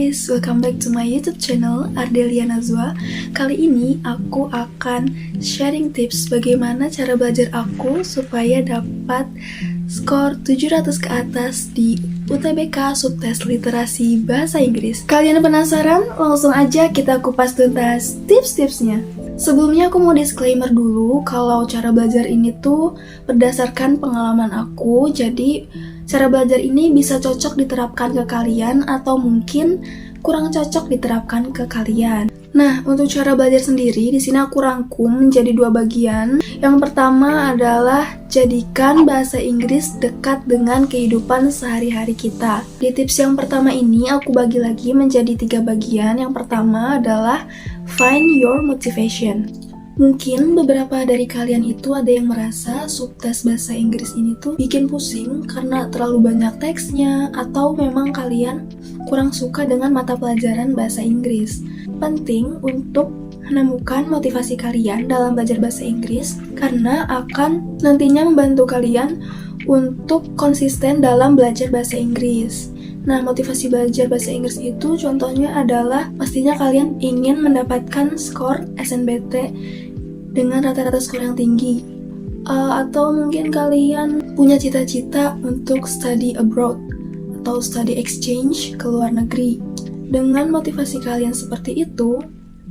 guys, welcome back to my YouTube channel Ardelia Nazwa. Kali ini aku akan sharing tips bagaimana cara belajar aku supaya dapat skor 700 ke atas di UTBK Subtes Literasi Bahasa Inggris. Kalian penasaran? Langsung aja kita kupas tuntas tips-tipsnya. Sebelumnya aku mau disclaimer dulu kalau cara belajar ini tuh berdasarkan pengalaman aku, jadi cara belajar ini bisa cocok diterapkan ke kalian atau mungkin kurang cocok diterapkan ke kalian. Nah, untuk cara belajar sendiri, di sini aku rangkum menjadi 2 bagian. Yang pertama adalah jadikan bahasa Inggris dekat dengan kehidupan sehari-hari kita. Di tips yang pertama ini, aku bagi lagi menjadi 3 bagian. Yang pertama adalah find your motivation. Mungkin beberapa dari kalian itu ada yang merasa subtes bahasa Inggris ini tuh bikin pusing karena terlalu banyak teksnya, atau memang kalian kurang suka dengan mata pelajaran bahasa Inggris. Penting untuk menemukan motivasi kalian dalam belajar bahasa Inggris karena akan nantinya membantu kalian untuk konsisten dalam belajar bahasa Inggris. Nah, motivasi belajar bahasa Inggris itu contohnya adalah pastinya kalian ingin mendapatkan skor SNBT dengan rata-rata skor yang tinggi, atau mungkin kalian punya cita-cita untuk study abroad atau study exchange ke luar negeri. Dengan motivasi kalian seperti itu,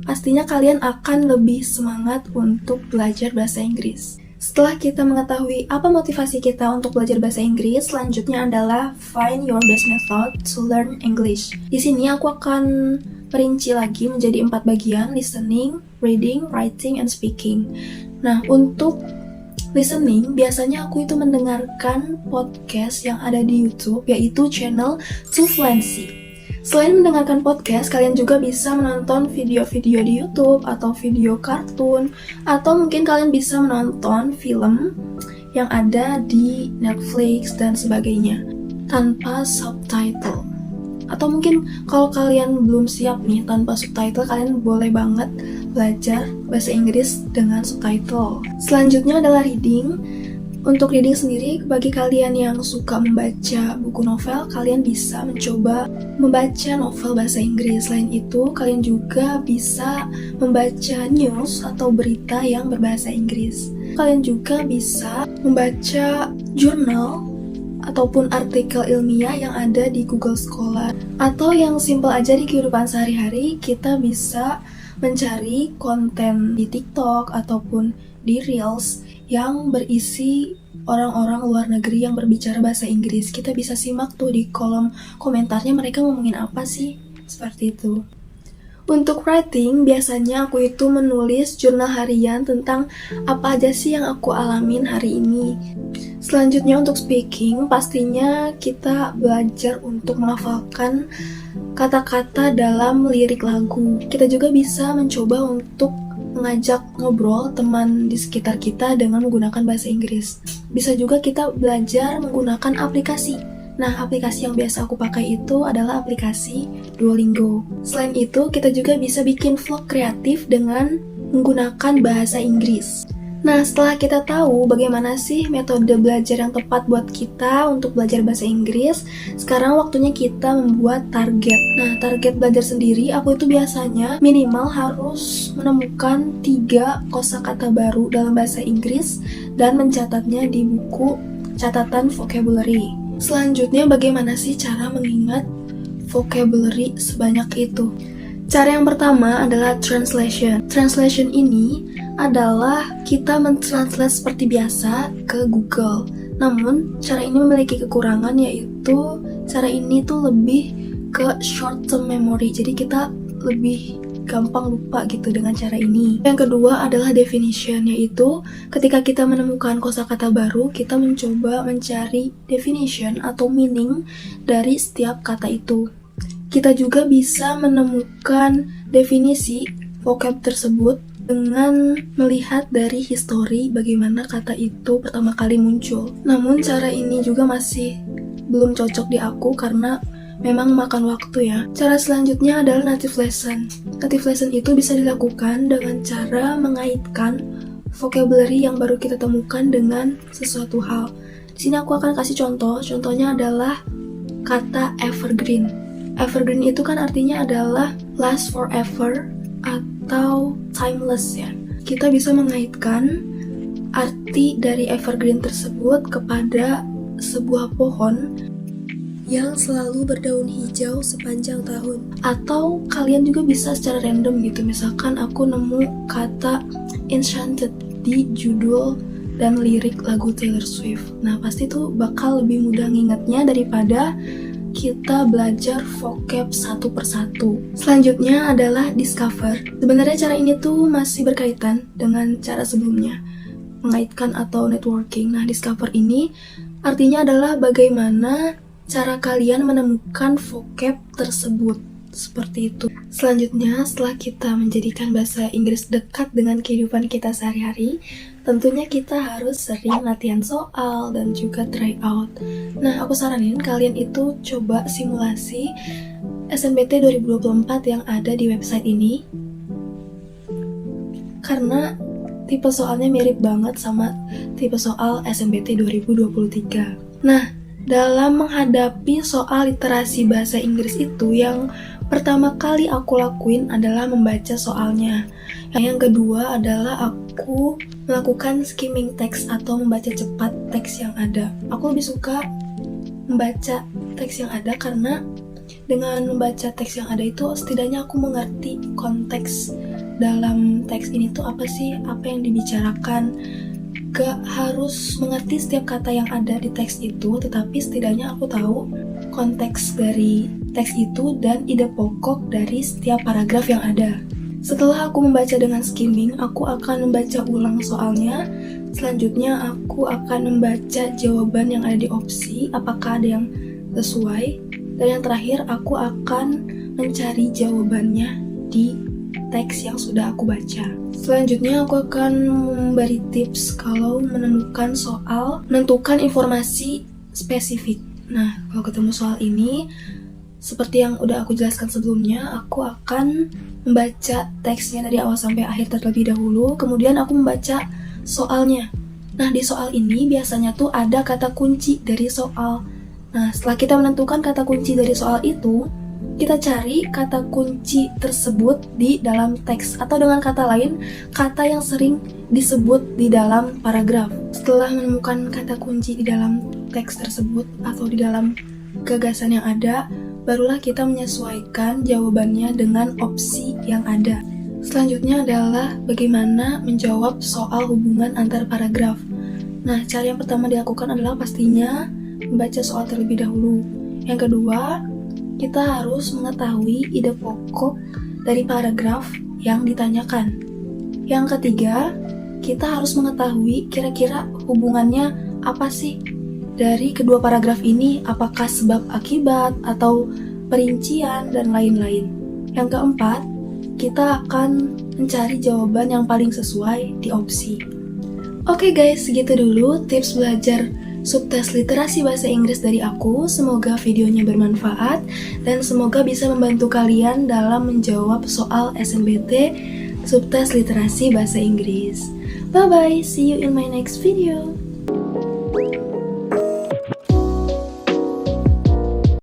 pastinya kalian akan lebih semangat untuk belajar bahasa Inggris. Setelah kita mengetahui apa motivasi kita untuk belajar bahasa Inggris, selanjutnya adalah find your best method to learn English. Di sini aku akan perinci lagi menjadi 4 bagian: listening, reading, writing, and speaking. Nah, untuk listening, biasanya aku itu mendengarkan podcast yang ada di YouTube, yaitu channel To Fluency. Selain mendengarkan podcast, kalian juga bisa menonton video-video di YouTube atau video kartun, atau mungkin kalian bisa menonton film yang ada di Netflix dan sebagainya tanpa subtitle. Atau mungkin kalau kalian belum siap nih tanpa subtitle, kalian boleh banget belajar bahasa Inggris dengan subtitle. Selanjutnya adalah reading. Untuk reading sendiri, bagi kalian yang suka membaca buku novel, kalian bisa mencoba membaca novel bahasa Inggris. Selain itu, kalian juga bisa membaca news atau berita yang berbahasa Inggris. Kalian juga bisa membaca jurnal ataupun artikel ilmiah yang ada di Google Scholar. Atau yang simple aja di kehidupan sehari-hari, kita bisa mencari konten di TikTok ataupun di Reels yang berisi orang-orang luar negeri yang berbicara bahasa Inggris. Kita bisa simak tuh di kolom komentarnya mereka ngomongin apa sih, seperti itu. Untuk writing, biasanya aku itu menulis jurnal harian tentang apa aja sih yang aku alamin hari ini. Selanjutnya untuk speaking, pastinya kita belajar untuk melafalkan kata-kata dalam lirik lagu. Kita juga bisa mencoba untuk mengajak ngobrol teman di sekitar kita dengan menggunakan bahasa Inggris. Bisa juga kita belajar menggunakan aplikasi. Nah, aplikasi yang biasa aku pakai itu adalah aplikasi Duolingo. Selain itu, kita juga bisa bikin vlog kreatif dengan menggunakan bahasa Inggris. Nah, setelah kita tahu bagaimana sih metode belajar yang tepat buat kita untuk belajar bahasa Inggris, sekarang waktunya kita membuat target. Nah, target belajar sendiri, aku itu biasanya minimal harus menemukan 3 kosakata baru dalam bahasa Inggris dan mencatatnya di buku catatan vocabulary. Selanjutnya, bagaimana sih cara mengingat vocabulary sebanyak itu? Cara yang pertama adalah translation. Translation ini adalah kita mentranslate seperti biasa ke Google. Namun, cara ini memiliki kekurangan, yaitu cara ini tuh lebih ke short term memory. Jadi kita lebih gampang lupa gitu dengan cara ini. Yang kedua adalah definition, yaitu ketika kita menemukan kosakata baru, kita mencoba mencari definition atau meaning dari setiap kata itu. Kita juga bisa menemukan definisi vocab tersebut dengan melihat dari histori bagaimana kata itu pertama kali muncul. Namun cara ini juga masih belum cocok di aku karena memang makan waktu ya. Cara selanjutnya adalah native lesson. Native lesson itu bisa dilakukan dengan cara mengaitkan vocabulary yang baru kita temukan dengan sesuatu hal. Di sini aku akan kasih contoh. Contohnya adalah kata evergreen. Evergreen itu kan artinya adalah last forever atau timeless ya. Kita bisa mengaitkan arti dari evergreen tersebut kepada sebuah pohon yang selalu berdaun hijau sepanjang tahun. Atau kalian juga bisa secara random gitu, misalkan aku nemu kata enchanted di judul dan lirik lagu Taylor Swift. Nah, pasti tuh bakal lebih mudah ngingetnya daripada kita belajar vocab satu persatu. Selanjutnya adalah discover. Sebenarnya cara ini tuh masih berkaitan dengan cara sebelumnya, mengaitkan atau networking. Nah, discover ini artinya adalah bagaimana cara kalian menemukan vocab tersebut. Seperti itu. Selanjutnya, setelah kita menjadikan bahasa Inggris dekat dengan kehidupan kita sehari-hari, tentunya kita harus sering latihan soal dan juga try out. Nah, aku saranin kalian itu coba simulasi SNBT 2024 yang ada di website ini. Karena tipe soalnya mirip banget sama tipe soal SNBT 2023. Nah, dalam menghadapi soal literasi bahasa Inggris itu, yang pertama kali aku lakuin adalah membaca soalnya. Yang kedua adalah aku melakukan skimming text atau membaca cepat teks yang ada. Aku lebih suka membaca teks yang ada karena dengan membaca teks yang ada itu setidaknya aku mengerti konteks dalam teks ini tuh apa sih, apa yang dibicarakan. Gak harus mengerti setiap kata yang ada di teks itu, tetapi setidaknya aku tahu konteks dari teks itu dan ide pokok dari setiap paragraf yang ada. Setelah aku membaca dengan skimming, aku akan membaca ulang soalnya. Selanjutnya aku akan membaca jawaban yang ada di opsi, apakah ada yang sesuai. Dan yang terakhir, aku akan mencari jawabannya di teks yang sudah aku baca. Selanjutnya aku akan memberi tips kalau menemukan soal, menentukan informasi spesifik. Nah, kalau ketemu soal ini, seperti yang udah aku jelaskan sebelumnya, aku akan membaca teksnya dari awal sampai akhir terlebih dahulu, kemudian aku membaca soalnya. Nah, di soal ini biasanya tuh ada kata kunci dari soal. Nah, setelah kita menentukan kata kunci dari soal itu, kita cari kata kunci tersebut di dalam teks, atau dengan kata lain, kata yang sering disebut di dalam paragraf. Setelah menemukan kata kunci di dalam teks tersebut atau di dalam gagasan yang ada, barulah kita menyesuaikan jawabannya dengan opsi yang ada. Selanjutnya adalah bagaimana menjawab soal hubungan antar paragraf. Nah, cara yang pertama dilakukan adalah pastinya membaca soal terlebih dahulu. Yang kedua, kita harus mengetahui ide pokok dari paragraf yang ditanyakan. Yang ketiga, kita harus mengetahui kira-kira hubungannya apa sih dari kedua paragraf ini, apakah sebab akibat atau perincian dan lain-lain. Yang keempat, kita akan mencari jawaban yang paling sesuai di opsi. Oke guys, segitu dulu tips belajar subtes literasi bahasa Inggris dari aku. Semoga videonya bermanfaat dan semoga bisa membantu kalian dalam menjawab soal SNBT subtes literasi bahasa Inggris. Bye bye, see you in my next video.